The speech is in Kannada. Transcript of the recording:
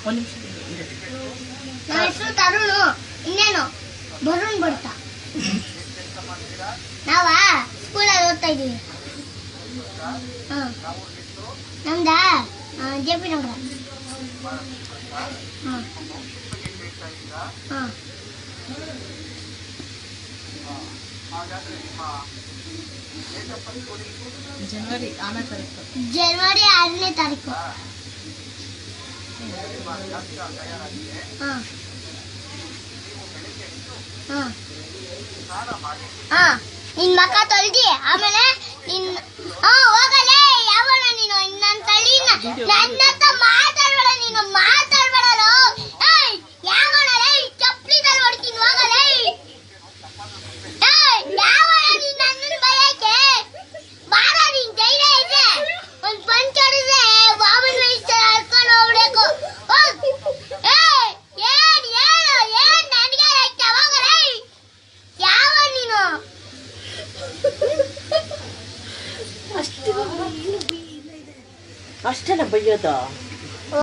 ಒಂದು ನಿಮಿಷ ನನ್ನ ಹೆಸರು ತರುಣು. ಇನ್ನೇನು ಬರುಣ್ ಬರ್ತಾ. ನಾವ ಸ್ಕೂಲಲ್ಲಿ ಓದ್ತಾ ಇದೀವಿ. ನಮ್ದ JP ನಗರ. ಜನವರಿ 6ನೇ ತಾರೀಕು. ಜನವರಿ 6ನೇ ತಾರೀಕು. ನಿನ್ ಮಕ್ಕ ತೊಳ್ದಿ ಆಮೇಲೆ ನಿನ್ ಹೋಗಲೇ ಯಾವನ ನೀನು ನನ್ನ ತಳಿ ನನ್ನ ಹತ್ರ ಮಾತಾಡ್ಬೇಡ ನೀನು ಮಾತಾಡ್ಬೇಡಲು. ಯಾವನಲೇ ಚಪ್ಪಲಿದಲ್ಲಿ ಹೊಡ್ತೀನಿ ಹೋಗಲೇ. ಯಾವನ ನೀನ್ ನನ್ನ ಬಯಕೆ ಬಾರ ನೀನ್ ಧೈರ್ಯ ಇದೆ ಒಂದು ಪಂಚ್ ಹೊಡೆದ್ರೆ ಬಾಬನ್ ವಯಸ್ಸು ಹರ್ಕೊಂಡು ಹೋಗ್ಬೇಕು. ಏನ್ ನನಗೆ ರೈತ ಹೋಗಲೇ. ಯಾವ ನೀನು ಅಷ್ಟೇನ ಬೈಯೋದು?